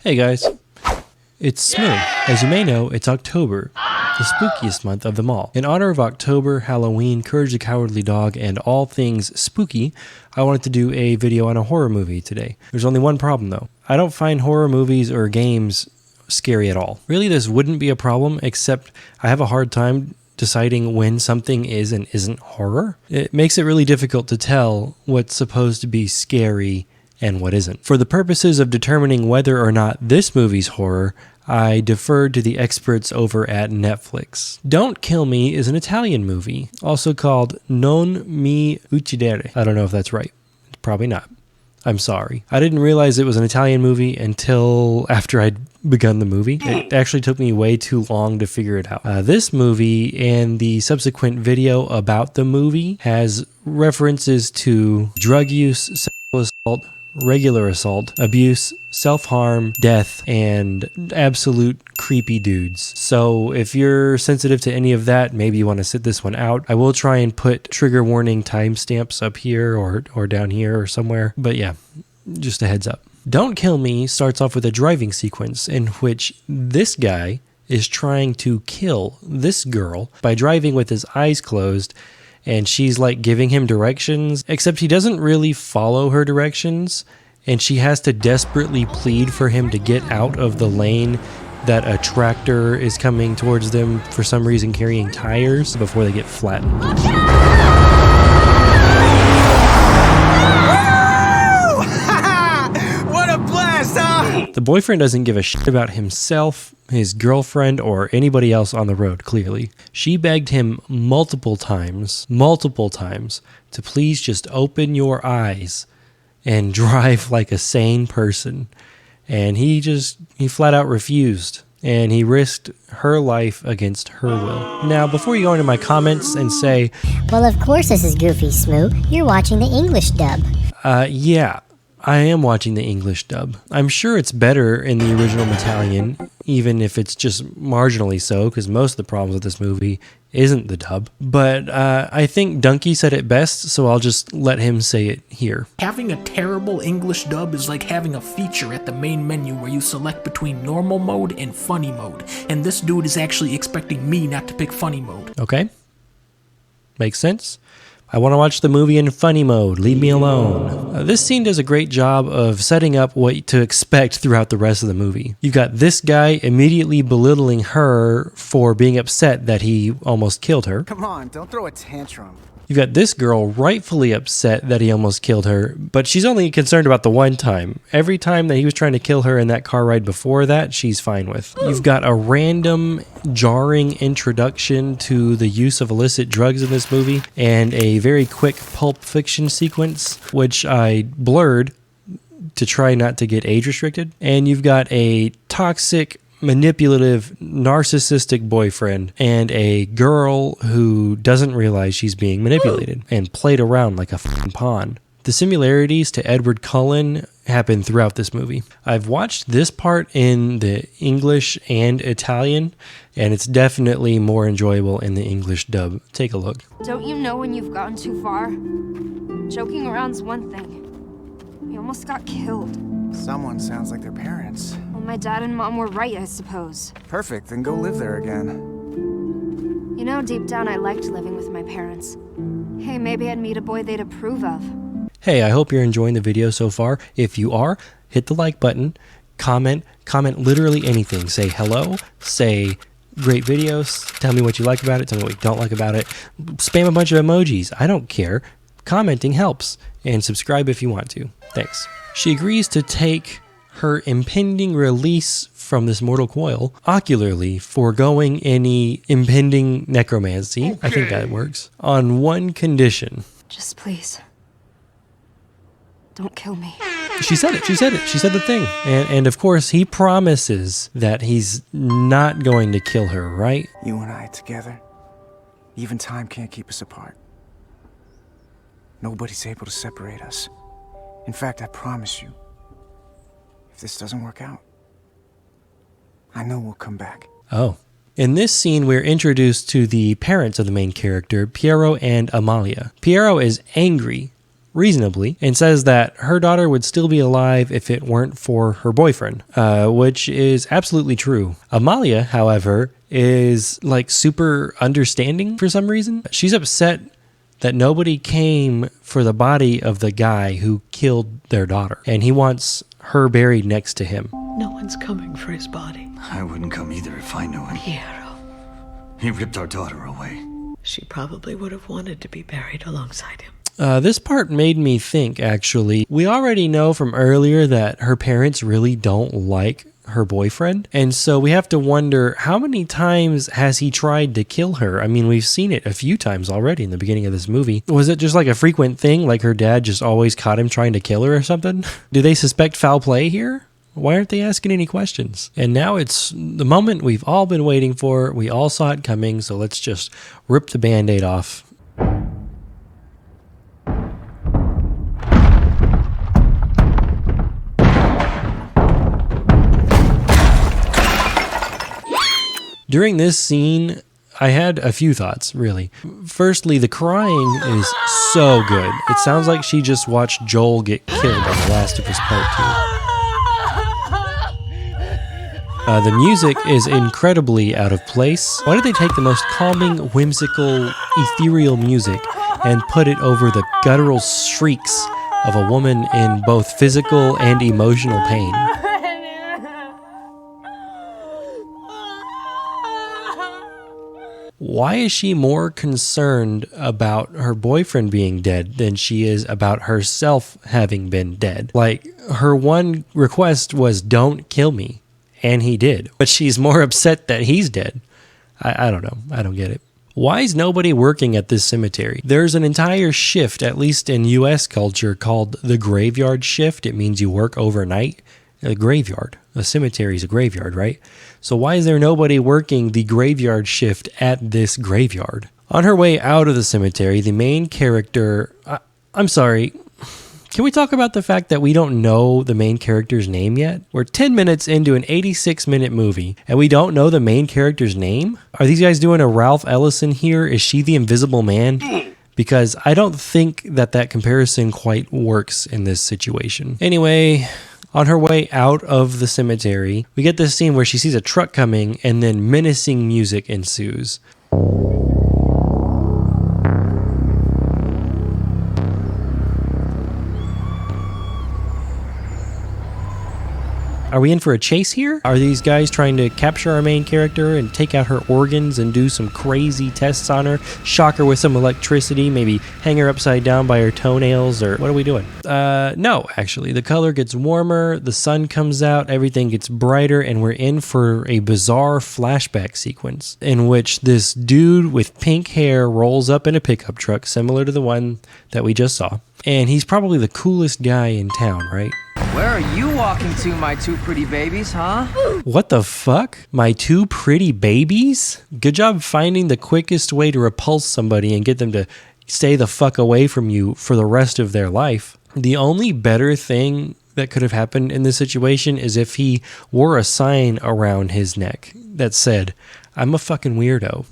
Hey guys, it's Smoo. As you may know, it's October, the spookiest month of them all. In honor of October, Halloween, Courage the Cowardly Dog, and all things spooky, I wanted to do a video on a horror movie today. There's only one problem though. I don't find horror movies or games scary at all. Really, this wouldn't be a problem, except I have a hard time deciding when something is and isn't horror. It makes it really difficult to tell what's supposed to be scary and what isn't. For the purposes of determining whether or not this movie's horror, I deferred to the experts over at Netflix. Don't Kill Me is an Italian movie, also called Non Mi Uccidere. I don't know if that's right. Probably not. I'm sorry. I didn't realize it was an Italian movie until after I'd begun the movie. It actually took me way too long to figure it out. This movie and the subsequent video about the movie has references to drug use, sexual assault, regular assault, abuse, self-harm, death, and absolute creepy dudes. So if you're sensitive to any of that, maybe you want to sit this one out. I will try and put trigger warning timestamps up here or down here or somewhere. But yeah, just a heads up. Don't Kill Me starts off with a driving sequence in which this guy is trying to kill this girl by driving with his eyes closed, and she's like giving him directions, except he doesn't really follow her directions, and she has to desperately plead for him to get out of the lane that a tractor is coming towards them, for some reason carrying tires, before they get flattened. What a blast, huh? The boyfriend doesn't give a shit about himself, his girlfriend, or anybody else on the road, clearly. She begged him multiple times, to please just open your eyes and drive like a sane person. And he flat out refused. And he risked her life against her will. Now, before you go into my comments and say, well, of course this is goofy, Smoo. You're watching the English dub. Yeah, I am watching the English dub. I'm sure it's better in the original Italian, even if it's just marginally so, because most of the problems with this movie isn't the dub. But I think Donkey said it best, so I'll just let him say it here. Having a terrible English dub is like having a feature at the main menu where you select between normal mode and funny mode. And this dude is actually expecting me not to pick funny mode. Okay. Makes sense. I want to watch the movie in funny mode. Leave me alone. This scene does a great job of setting up what to expect throughout the rest of the movie. You've got this guy immediately belittling her for being upset that he almost killed her. Come on, don't throw a tantrum. You've got this girl rightfully upset that he almost killed her, but she's only concerned about the one time. Every time that he was trying to kill her in that car ride before that, she's fine with. You've got a random, jarring introduction to the use of illicit drugs in this movie, and a very quick Pulp Fiction sequence, which I blurred to try not to get age restricted. And you've got a toxic, manipulative, narcissistic boyfriend and a girl who doesn't realize she's being manipulated and played around like a f***ing pawn. The similarities to Edward Cullen happen throughout this movie. I've watched this part in the English and Italian, and it's definitely more enjoyable in the English dub. Take a look. Don't you know when you've gotten too far? Joking around's one thing. You almost got killed. Someone sounds like their parents. Well, my dad and mom were right, I suppose. Perfect, then go live there again. You know, deep down I liked living with my parents. Hey, maybe I'd meet a boy they'd approve of. Hey, I hope you're enjoying the video so far. If you are, hit the like button, comment literally anything. Say hello, say great videos, tell me what you like about it, tell me what you don't like about it. Spam a bunch of emojis, I don't care. Commenting helps, and subscribe if you want to. Thanks. She agrees to take her impending release from this mortal coil ocularly, foregoing any impending necromancy. Okay. I think that works. On one condition. Just please, don't kill me. She said it. She said the thing. And of course, he promises that he's not going to kill her, right? You and I together, even time can't keep us apart. Nobody's able to separate us. In fact, I promise you, if this doesn't work out, I know we'll come back. Oh. In this scene, we're introduced to the parents of the main character, Piero and Amalia. Piero is angry reasonably, and says that her daughter would still be alive if it weren't for her boyfriend, which is absolutely true. Amalia, however, is like super understanding for some reason. She's upset that nobody came for the body of the guy who killed their daughter, and he wants her buried next to him. No one's coming for his body. I wouldn't come either if I knew him. Piero. He ripped our daughter away. She probably would have wanted to be buried alongside him. This part made me think, actually. We already know from earlier that her parents really don't like her boyfriend, and so we have to wonder, how many times has he tried to kill her? I mean, we've seen it a few times already in the beginning of this movie. Was it just like a frequent thing, like her dad just always caught him trying to kill her or something? Do they suspect foul play here? Why aren't they asking any questions? And now it's the moment we've all been waiting for. We all saw it coming, so let's just rip the Band-Aid off. During this scene, I had a few thoughts, really. Firstly, the crying is so good. It sounds like she just watched Joel get killed on The Last of Us Part 2. The music is incredibly out of place. Why did they take the most calming, whimsical, ethereal music and put it over the guttural shrieks of a woman in both physical and emotional pain? Why is she more concerned about her boyfriend being dead than she is about herself having been dead? Like, her one request was, don't kill me. And he did. But she's more upset that he's dead. I don't know. I don't get it. Why is nobody working at this cemetery? There's an entire shift, at least in U.S. culture, called the graveyard shift. It means you work overnight. A graveyard. A cemetery is a graveyard, right? So why is there nobody working the graveyard shift at this graveyard? On her way out of the cemetery, the main character... I'm sorry. Can we talk about the fact that we don't know the main character's name yet? We're 10 minutes into an 86-minute movie, and we don't know the main character's name? Are these guys doing a Ralph Ellison here? Is she the Invisible Man? Because I don't think that comparison quite works in this situation. Anyway... On her way out of the cemetery, we get this scene where she sees a truck coming and then menacing music ensues. Are we in for a chase here? Are these guys trying to capture our main character and take out her organs and do some crazy tests on her? Shock her with some electricity, maybe hang her upside down by her toenails, or what are we doing? No, actually. The color gets warmer, the sun comes out, everything gets brighter, and we're in for a bizarre flashback sequence in which this dude with pink hair rolls up in a pickup truck similar to the one that we just saw. And he's probably the coolest guy in town, right? Where are you walking to, my two pretty babies, huh? What the fuck? My two pretty babies? Good job finding the quickest way to repulse somebody and get them to stay the fuck away from you for the rest of their life. The only better thing that could have happened in this situation is if he wore a sign around his neck that said, "I'm a fucking weirdo.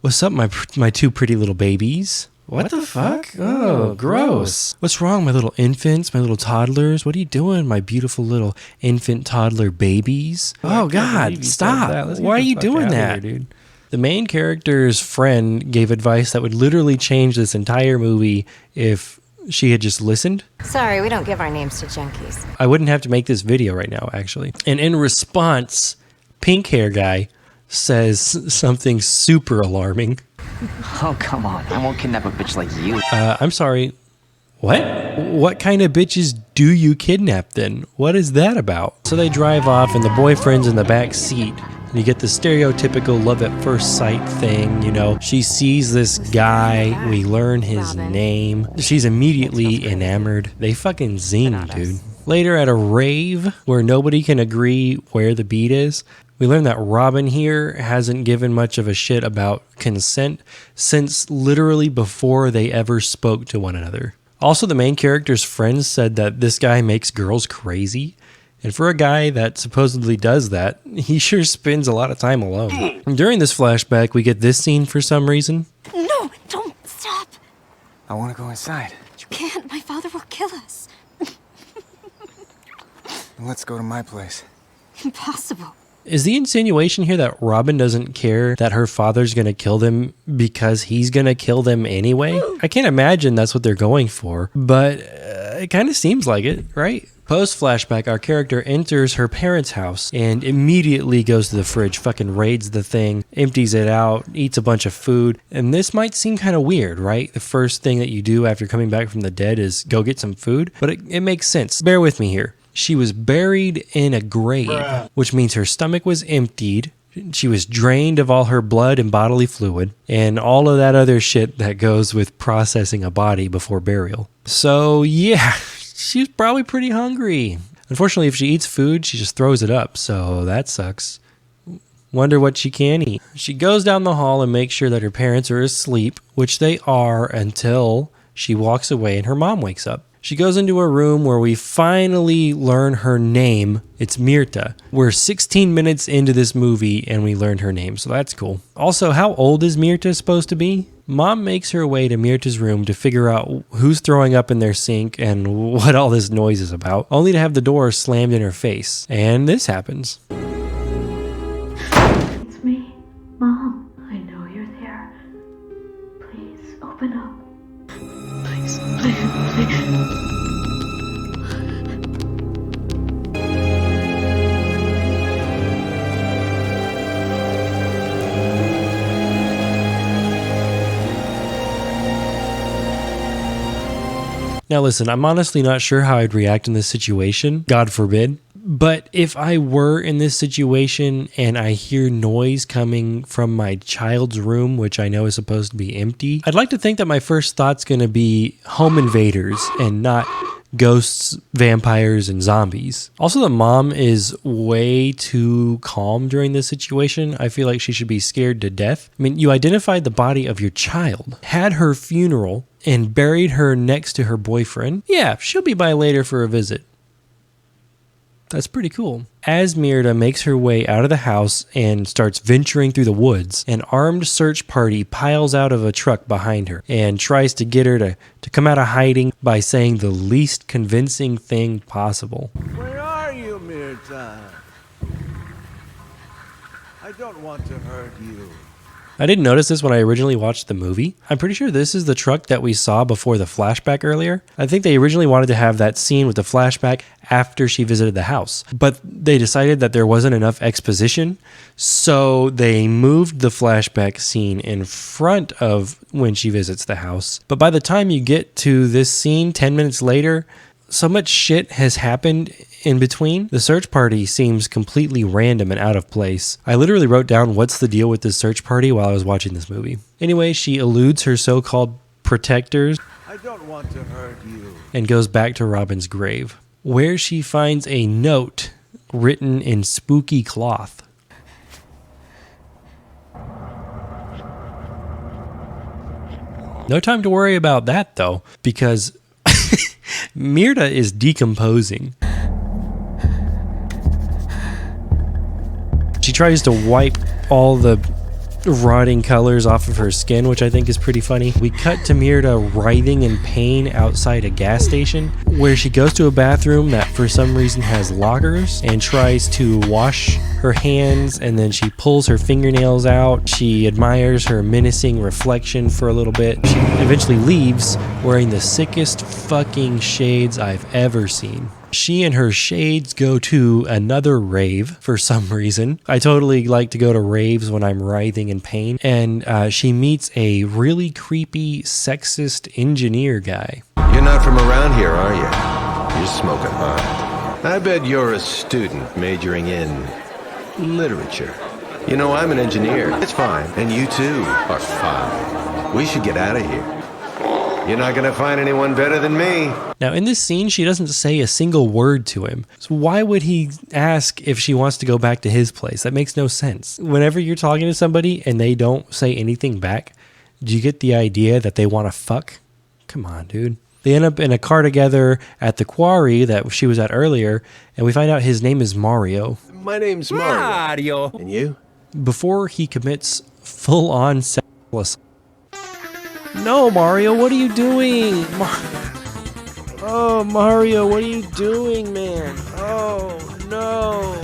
What's up, my two pretty little babies?" What the fuck? Oh, gross. What's wrong, my little infants, my little toddlers? What are you doing, my beautiful little infant toddler babies? Oh, God, stop. Why are you doing that? Dude? The main character's friend gave advice that would literally change this entire movie if she had just listened. Sorry, we don't give our names to junkies. I wouldn't have to make this video right now, actually. And in response, pink hair guy says something super alarming. Oh, come on. I won't kidnap a bitch like you. I'm sorry. What? What kind of bitches do you kidnap then? What is that about? So they drive off and the boyfriend's in the back seat. And you get the stereotypical love at first sight thing, you know. She sees this guy. We learn his name. She's immediately enamored. They fucking zing, dude. Later at a rave where nobody can agree where the beat is, we learn that Robin here hasn't given much of a shit about consent since literally before they ever spoke to one another. Also, the main character's friends said that this guy makes girls crazy. And for a guy that supposedly does that, he sure spends a lot of time alone. During this flashback, we get this scene for some reason. No, don't stop. I want to go inside. You can't. My father will kill us. Let's go to my place. Impossible. Is the insinuation here that Robin doesn't care that her father's going to kill them because he's going to kill them anyway? I can't imagine that's what they're going for, but it kind of seems like it, right? Post-flashback, our character enters her parents' house and immediately goes to the fridge, fucking raids the thing, empties it out, eats a bunch of food. And this might seem kind of weird, right? The first thing that you do after coming back from the dead is go get some food, but it makes sense. Bear with me here. She was buried in a grave, which means her stomach was emptied. She was drained of all her blood and bodily fluid, and all of that other shit that goes with processing a body before burial. So yeah, she's probably pretty hungry. Unfortunately, if she eats food, she just throws it up, so that sucks. Wonder what she can eat. She goes down the hall and makes sure that her parents are asleep, which they are until she walks away and her mom wakes up. She goes into a room where we finally learn her name. It's Mirta. We're 16 minutes into this movie and we learned her name, so that's cool. Also, how old is Mirta supposed to be? Mom makes her way to Mirta's room to figure out who's throwing up in their sink and what all this noise is about, only to have the door slammed in her face. And this happens. It's me, Mom. I know you're there. Please open up. Please, please. Now listen, I'm honestly not sure how I'd react in this situation, God forbid. But if I were in this situation and I hear noise coming from my child's room, which I know is supposed to be empty, I'd like to think that my first thought's going to be home invaders and not ghosts, vampires, and zombies. Also, the mom is way too calm during this situation. I feel like she should be scared to death. I mean, you identified the body of your child, had her funeral, and buried her next to her boyfriend. Yeah, she'll be by later for a visit. That's pretty cool. As Mirta makes her way out of the house and starts venturing through the woods, an armed search party piles out of a truck behind her and tries to get her to come out of hiding by saying the least convincing thing possible. Where are you, Mirta? I don't want to hurt you. I didn't notice this when I originally watched the movie. I'm pretty sure this is the truck that we saw before the flashback earlier. I think they originally wanted to have that scene with the flashback after she visited the house, but they decided that there wasn't enough exposition, so they moved the flashback scene in front of when she visits the house. But by the time you get to this scene 10 minutes later, so much shit has happened in between. The search party seems completely random and out of place. I literally wrote down what's the deal with this search party while I was watching this movie. Anyway, she eludes her so-called protectors. I don't want to hurt you. And goes back to Robin's grave, where she finds a note written in spooky cloth. No time to worry about that though, because Mirta is decomposing. She tries to wipe all the rotting colors off of her skin, which I think is pretty funny. We cut to Mirta writhing in pain outside a gas station, where she goes to a bathroom that for some reason has lockers and tries to wash her hands, and then she pulls her fingernails out. She admires her menacing reflection for a little bit. She eventually leaves wearing the sickest fucking shades I've ever seen. She and her shades go to another rave for some reason. I totally like to go to raves when I'm writhing in pain. And she meets a really creepy, sexist engineer guy. You're not from around here, are you? You're smoking hot. I bet you're a student majoring in literature. You know, I'm an engineer. It's fine. And you too are fine. We should get out of here. You're not going to find anyone better than me. Now, in this scene, she doesn't say a single word to him. So why would he ask if she wants to go back to his place? That makes no sense. Whenever you're talking to somebody and they don't say anything back, do you get the idea that they want to fuck? Come on, dude. They end up in a car together at the quarry that she was at earlier, and we find out his name is Mario. My name's Mario. And you? Before he commits full-on sexual assault. No, Mario, what are you doing? Oh, Mario, what are you doing, man? Oh, no.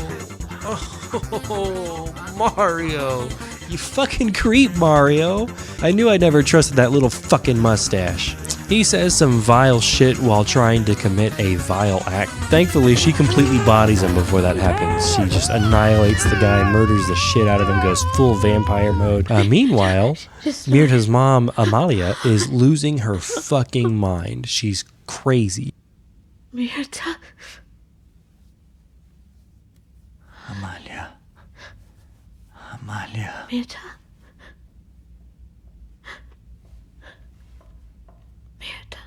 Oh, Mario. You fucking creep, Mario. I knew I never trusted that little fucking mustache. He says some vile shit while trying to commit a vile act. Thankfully, she completely bodies him before that happens. She just annihilates the guy, murders the shit out of him, goes full vampire mode. Meanwhile, Myrta's mom, Amalia, is losing her fucking mind. She's crazy. Myrta. Amalia. Amalia. Myrta. Myrta.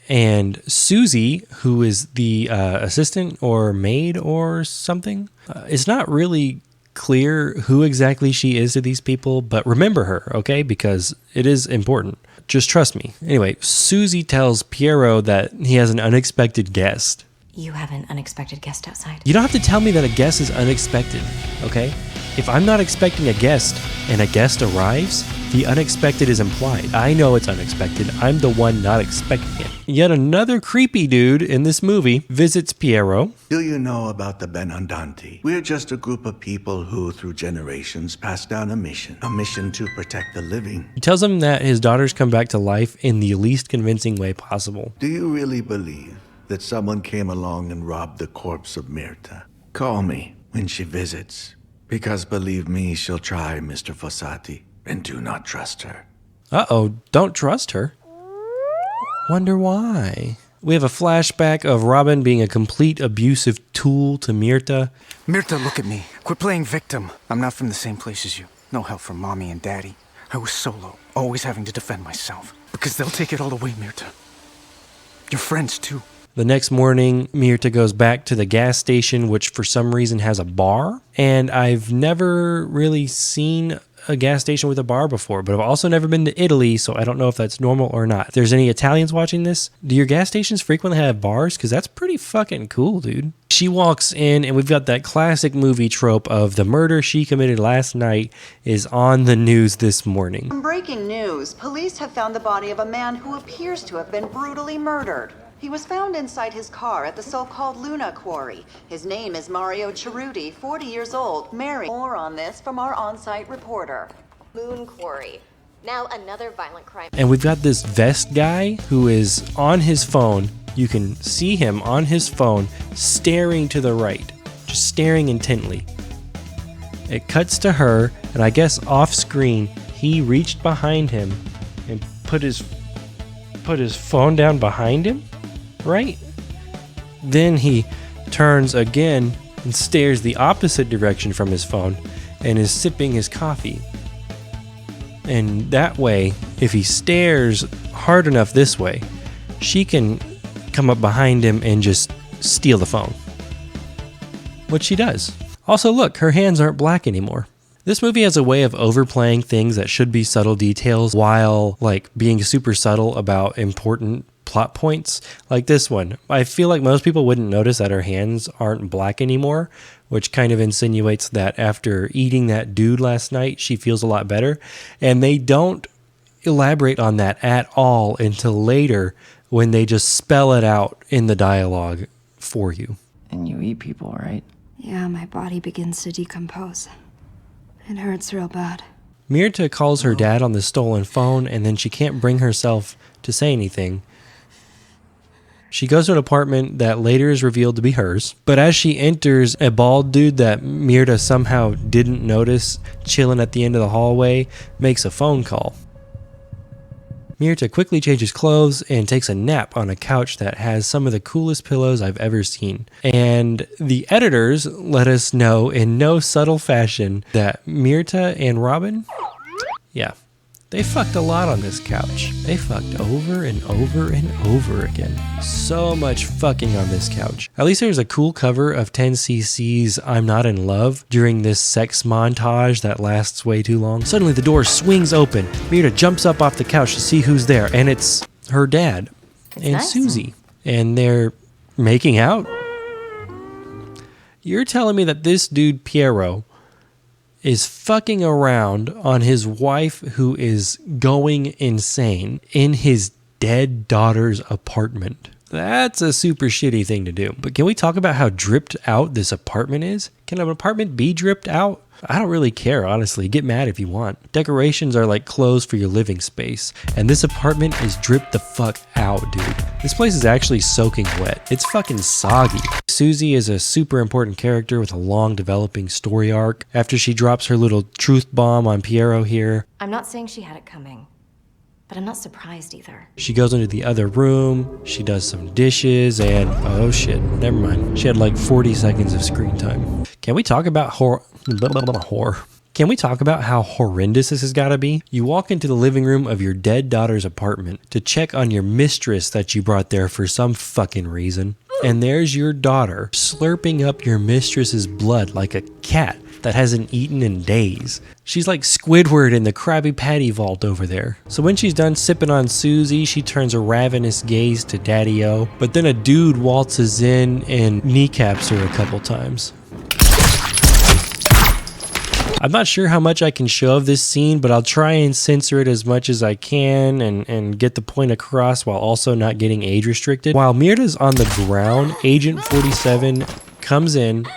And Susie, who is the assistant or maid or something, it's not really clear who exactly she is to these people, but remember her, okay? Because it is important. Just trust me. Anyway, Susie tells Piero that he has an unexpected guest. You have an unexpected guest outside. You don't have to tell me that a guest is unexpected, okay? If I'm not expecting a guest and a guest arrives, the unexpected is implied. I know it's unexpected. I'm the one not expecting it. Yet another creepy dude in this movie visits Piero. Do you know about the Benandanti? We're just a group of people who, through generations, pass down a mission to protect the living. He tells him that his daughters come back to life in the least convincing way possible. Do you really believe that someone came along and robbed the corpse of Myrta? Call me when she visits, because believe me, she'll try, Mr. Fossati, and do not trust her. Uh-oh, don't trust her? Wonder why? We have a flashback of Robin being a complete abusive tool to Myrta. Myrta, look at me. Quit playing victim. I'm not from the same place as you. No help from mommy and daddy. I was solo, always having to defend myself. Because they'll take it all away, Myrta. Your friends, too. The next morning, Myrta goes back to the gas station, which for some reason has a bar. And I've never really seen a gas station with a bar before, but I've also never been to Italy, so I don't know if that's normal or not. If there's any Italians watching this, do your gas stations frequently have bars? Because that's pretty fucking cool, dude. She walks in, and we've got that classic movie trope of the murder she committed last night is on the news this morning. Breaking news. Police have found the body of a man who appears to have been brutally murdered. He was found inside his car at the so-called Luna Quarry. His name is Mario Cerruti, 40 years old, married. More on this from our on-site reporter. Moon Quarry. Now another violent crime. And we've got this vest guy who is on his phone. You can see him on his phone staring to the right, just staring intently. It cuts to her, and I guess off screen, he reached behind him and put his phone down behind him. Right? Then he turns again and stares the opposite direction from his phone and is sipping his coffee. And that way, if he stares hard enough this way, she can come up behind him and just steal the phone. Which she does. Also, look, her hands aren't black anymore. This movie has a way of overplaying things that should be subtle details while being super subtle about important plot points, like this one. I feel like most people wouldn't notice that her hands aren't black anymore, which kind of insinuates that after eating that dude last night, she feels a lot better. And they don't elaborate on that at all until later when they just spell it out in the dialogue for you. And you eat people, right? Yeah, my body begins to decompose. It hurts real bad. Myrta calls her dad on the stolen phone, and then she can't bring herself to say anything. She goes to an apartment that later is revealed to be hers, but as she enters, a bald dude that Myrta somehow didn't notice chilling at the end of the hallway makes a phone call. Myrta quickly changes clothes and takes a nap on a couch that has some of the coolest pillows I've ever seen. And the editors let us know in no subtle fashion that Myrta and Robin, they fucked a lot on this couch. They fucked over and over and over again. So much fucking on this couch. At least there's a cool cover of 10cc's I'm Not in Love during this sex montage that lasts way too long. Suddenly the door swings open. Myrta jumps up off the couch to see who's there, and it's her dad and nice. Susie. And they're making out. You're telling me that this dude, Piero, is fucking around on his wife who is going insane in his dead daughter's apartment. That's a super shitty thing to do. But can we talk about how dripped out this apartment is? Can an apartment be dripped out? I don't really care, honestly. Get mad if you want. Decorations are like clothes for your living space. And this apartment is dripped the fuck out, dude. This place is actually soaking wet. It's fucking soggy. Susie is a super important character with a long developing story arc. After she drops her little truth bomb on Piero here, I'm not saying she had it coming, but I'm not surprised either. she goes into the other room, she does some dishes, and oh shit, never mind. She had like 40 seconds of screen time. Can we talk about horror? Can we talk about how horrendous this has got to be? You walk into the living room of your dead daughter's apartment to check on your mistress that you brought there for some fucking reason. And there's your daughter slurping up your mistress's blood like a cat that hasn't eaten in days. She's like Squidward in the Krabby Patty vault over there. So when she's done sipping on Susie, she turns a ravenous gaze to Daddy-O. But then a dude waltzes in and kneecaps her a couple times. I'm not sure how much I can show of this scene, but I'll try and censor it as much as I can and get the point across while also not getting age restricted. While Myrta's on the ground, Agent 47 comes in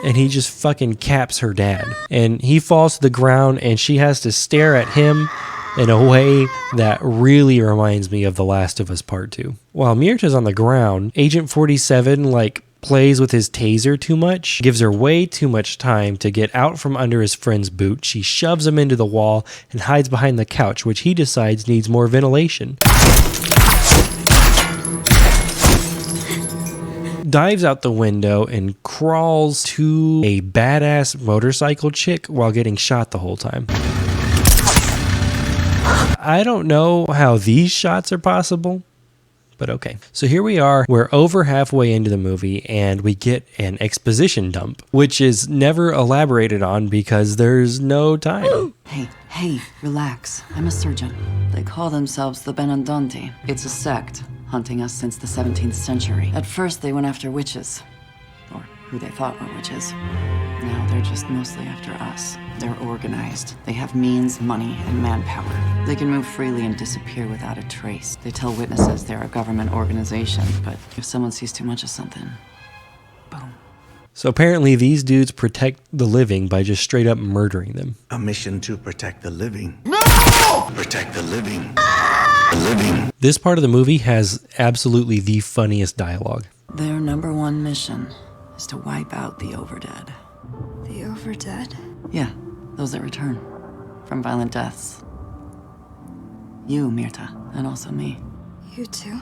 and he just fucking caps her dad. And he falls to the ground and she has to stare at him in a way that really reminds me of The Last of Us Part 2. While Myrta's on the ground, Agent 47 plays with his taser too much, gives her way too much time to get out from under his friend's boot. She shoves him into the wall and hides behind the couch, which he decides needs more ventilation. Dives out the window and crawls to a badass motorcycle chick while getting shot the whole time. I don't know how these shots are possible, but okay. So here we are, we're over halfway into the movie and we get an exposition dump, which is never elaborated on because there's no time. Hey, relax. I'm a surgeon. They call themselves the Benandonti. It's a sect, hunting us since the 17th century. At first they went after witches, or who they thought were witches. Now they're just mostly after us. They're organized. They have means, money, and manpower. They can move freely and disappear without a trace. They tell witnesses they're a government organization, but if someone sees too much of something, boom. So apparently these dudes protect the living by just straight up murdering them. A mission to protect the living. No! Protect the living. The living. This part of the movie has absolutely the funniest dialogue. Their number one mission is to wipe out the overdead. The overdead? Yeah, those that return from violent deaths. You, Myrta, and also me. You too?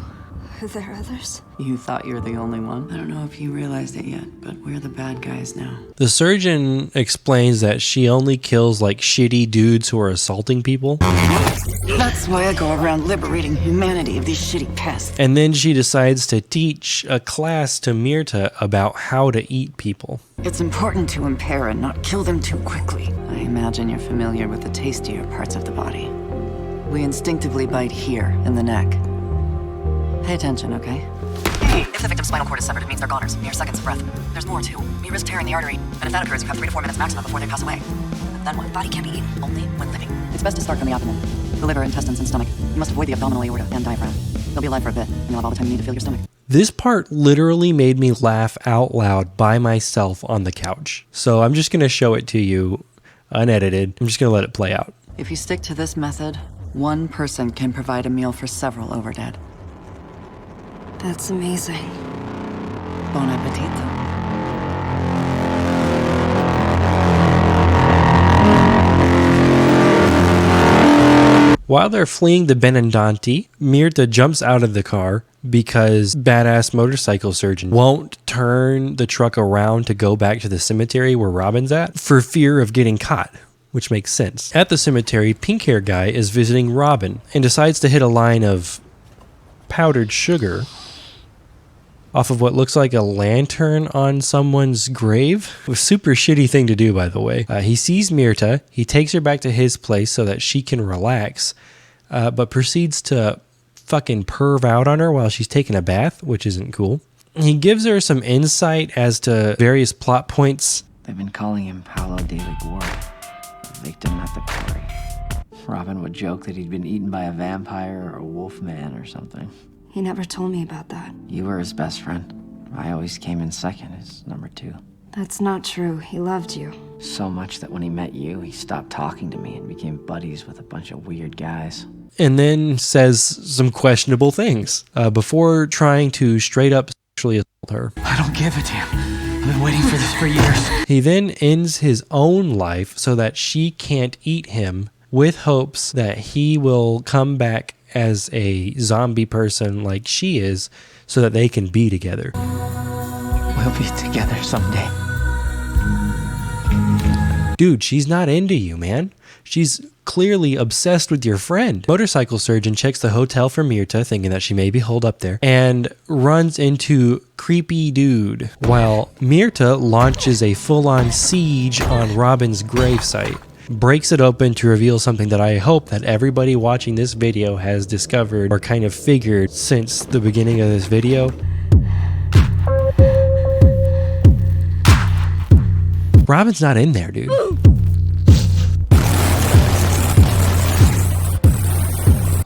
Are there others? You thought you were the only one? I don't know if you realized it yet, but we're the bad guys now. The surgeon explains that she only kills shitty dudes who are assaulting people. That's why I go around liberating humanity of these shitty pests. And then she decides to teach a class to Myrta about how to eat people. It's important to impair and not kill them too quickly. I imagine you're familiar with the tastier parts of the body. We instinctively bite here in the neck. Pay attention, okay? If the victim's spinal cord is severed, it means they're goners, mere seconds of breath. There's more, too. You risk tearing the artery, and if that occurs, you have 3 to 4 minutes maximum before they pass away. Then what? The body can't be eaten, only when living. It's best to start from the abdomen. The liver, intestines, and stomach. You must avoid the abdominal aorta and diaphragm. You'll be alive for a bit, and you'll have all the time you need to feel your stomach. This part literally made me laugh out loud by myself on the couch. So I'm just going to show it to you unedited. I'm just going to let it play out. If you stick to this method, one person can provide a meal for several overdead. That's amazing. Bon appetit. While they're fleeing the Benandonti, Myrta jumps out of the car because badass motorcycle surgeon won't turn the truck around to go back to the cemetery where Robin's at for fear of getting caught, which makes sense. At the cemetery, pink hair guy is visiting Robin and decides to hit a line of powdered sugar off of what looks like a lantern on someone's grave. A super shitty thing to do, by the way. He sees Myrta, he takes her back to his place so that she can relax, but proceeds to fucking perv out on her while she's taking a bath, which isn't cool. He gives her some insight as to various plot points They've been calling him Paolo de Liguori, a victim at the quarry. Robin would joke that he'd been eaten by a vampire or a wolf man or something. He never told me about that. You were his best friend. I always came in second as number 2. That's not true. He loved you. So much that when he met you, he stopped talking to me and became buddies with a bunch of weird guys. And then says some questionable things before trying to straight up sexually assault her. I don't give a damn. I've been waiting for this for years. He then ends his own life so that she can't eat him, with hopes that he will come back as a zombie person like she is so that they can be together. We'll be together someday. Dude, she's not into you, man. She's clearly obsessed with your friend. Motorcycle surgeon checks the hotel for Mirta, thinking that she may be holed up there, and runs into creepy dude, while Mirta launches a full-on siege on Robin's gravesite. Breaks it open to reveal something that I hope that everybody watching this video has discovered or kind of figured since the beginning of this video. Robin's not in there, dude.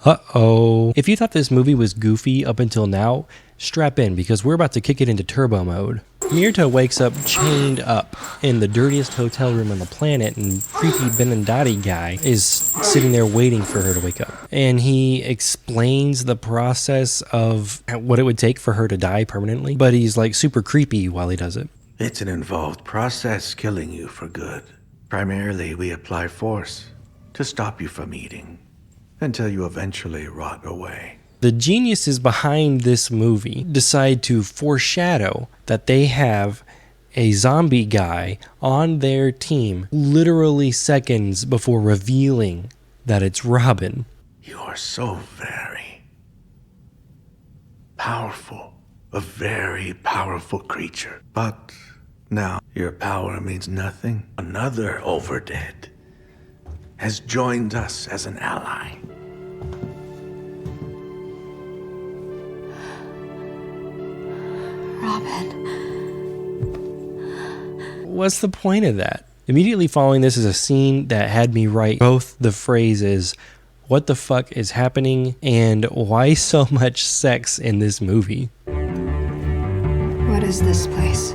Uh-oh. If you thought this movie was goofy up until now, strap in because we're about to kick it into turbo mode. Mirta wakes up chained up in the dirtiest hotel room on the planet, and creepy Benandati guy is sitting there waiting for her to wake up. And he explains the process of what it would take for her to die permanently, but he's like super creepy while he does it. It's an involved process killing you for good. Primarily, we apply force to stop you from eating until you eventually rot away. The geniuses behind this movie decide to foreshadow that they have a zombie guy on their team literally seconds before revealing that it's Robin. You are so very powerful, a very powerful creature. But now your power means nothing. Another overdead has joined us as an ally. Robin. What's the point of that? Immediately following this is a scene that had me write both the phrases, "What the fuck is happening?" and "Why so much sex in this movie?" What is this place?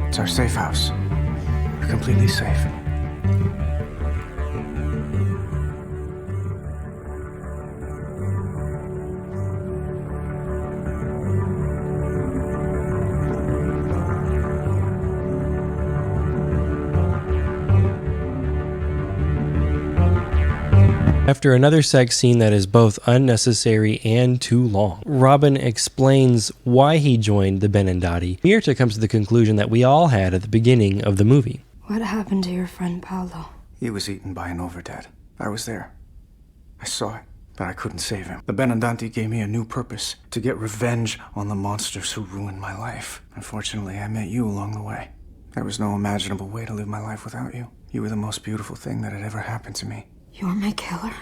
It's our safe house. We're completely safe. After another sex scene that is both unnecessary and too long, Robin explains why he joined the Benandati. Mirta comes to the conclusion that we all had at the beginning of the movie. What happened to your friend Paolo? He was eaten by an overdead. I was there. I saw it, but I couldn't save him. The Benandanti gave me a new purpose, to get revenge on the monsters who ruined my life. Unfortunately, I met you along the way. There was no imaginable way to live my life without you. You were the most beautiful thing that had ever happened to me. You're my killer?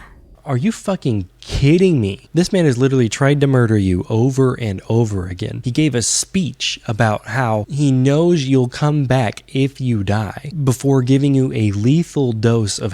Are you fucking kidding me? This man has literally tried to murder you over and over again. He gave a speech about how he knows you'll come back if you die before giving you a lethal dose of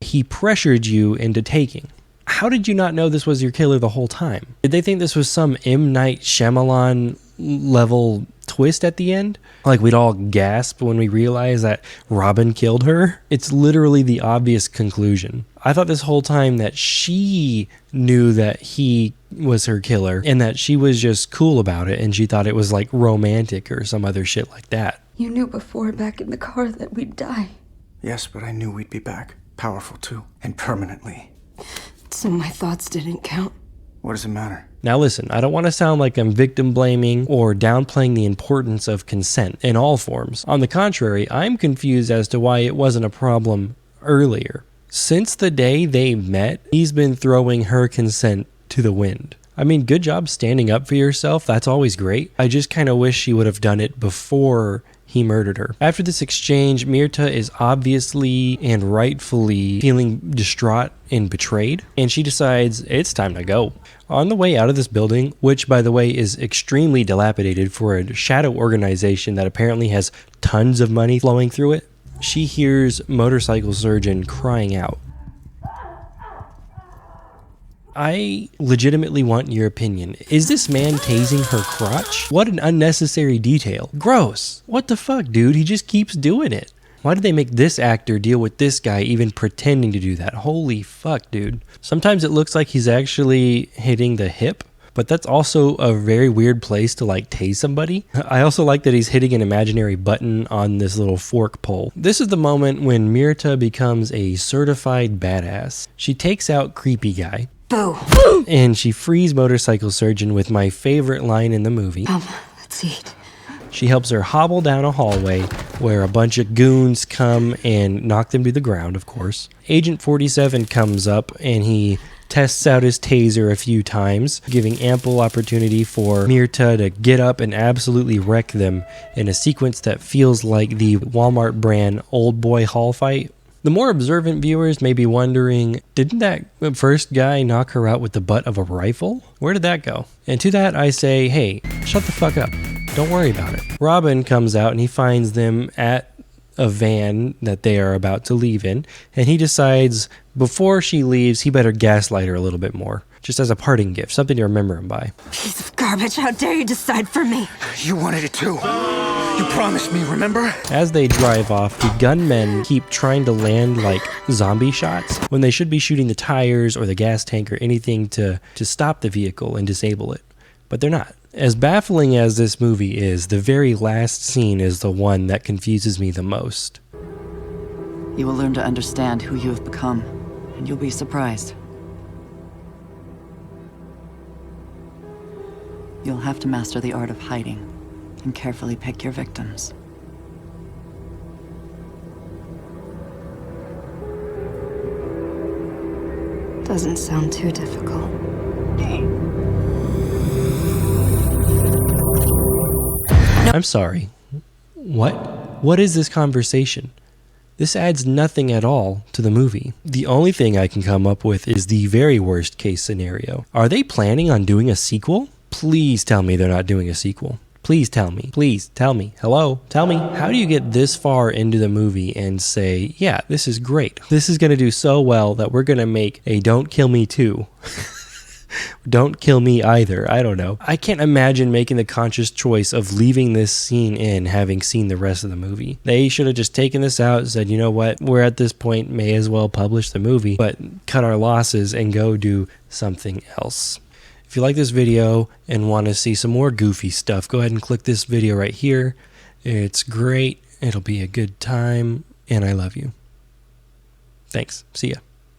he pressured you into taking. How did you not know this was your killer the whole time? Did they think this was some M. Night Shyamalan level twist at the end? Like we'd all gasp when we realized that Robin killed her? It's literally the obvious conclusion. I thought this whole time that she knew that he was her killer and that she was just cool about it and she thought it was like romantic or some other shit like that. You knew before back in the car that we'd die. Yes, but I knew we'd be back. Powerful too. And permanently. So my thoughts didn't count. What does it matter? Now listen, I don't want to sound like I'm victim blaming or downplaying the importance of consent in all forms. On the contrary, I'm confused as to why it wasn't a problem earlier. Since the day they met, he's been throwing her consent to the wind. I mean, good job standing up for yourself. That's always great. I just kind of wish she would have done it before he murdered her. After this exchange, Myrta is obviously and rightfully feeling distraught and betrayed, and she decides it's time to go. On the way out of this building, which by the way is extremely dilapidated for a shadow organization that apparently has tons of money flowing through it, she hears Motorcycle Surgeon crying out. I legitimately want your opinion. Is this man tasing her crotch? What an unnecessary detail. Gross. What the fuck, dude? He just keeps doing it. Why did they make this actor deal with this guy even pretending to do that? Holy fuck, dude. Sometimes it looks like he's actually hitting the hip, but that's also a very weird place to like tase somebody. I also like that he's hitting an imaginary button on this little fork pole. This is the moment when Myrta becomes a certified badass. She takes out creepy guy. Boo. And she frees Motorcycle Surgeon with my favorite line in the movie. Let's eat. She helps her hobble down a hallway where a bunch of goons come and knock them to the ground, of course. Agent 47 comes up and he tests out his taser a few times, giving ample opportunity for Myrta to get up and absolutely wreck them in a sequence that feels like the Walmart brand Old Boy Hall fight. The more observant viewers may be wondering, didn't that first guy knock her out with the butt of a rifle? Where did that go? And to that I say, hey, shut the fuck up. Don't worry about it. Robin comes out and he finds them at a van that they are about to leave in, and he decides before she leaves he better gaslight her a little bit more, just as a parting gift, something to remember him by. Piece of garbage, how dare you decide for me? You wanted it too. You promised me, remember? As they drive off, the gunmen keep trying to land like zombie shots when they should be shooting the tires or the gas tank or anything to stop the vehicle and disable it, but they're not. As baffling as this movie is, the very last scene is the one that confuses me the most. You will learn to understand who you have become, and you'll be surprised. You'll have to master the art of hiding and carefully pick your victims. Doesn't sound too difficult. I'm sorry. What? What is this conversation? This adds nothing at all to the movie. The only thing I can come up with is the very worst case scenario. Are they planning on doing a sequel? Please tell me they're not doing a sequel. Please tell me. Please tell me. Hello? Tell me. How do you get this far into the movie and say, yeah, this is great. This is going to do so well that we're going to make a Don't Kill Me 2. Don't kill me either. I don't know. I can't imagine making the conscious choice of leaving this scene in having seen the rest of the movie. They should have just taken this out and said, you know what, we're at this point, may as well publish the movie, but cut our losses and go do something else. If you like this video and want to see some more goofy stuff, go ahead and click this video right here. It's great. It'll be a good time, and I love you. Thanks. See ya.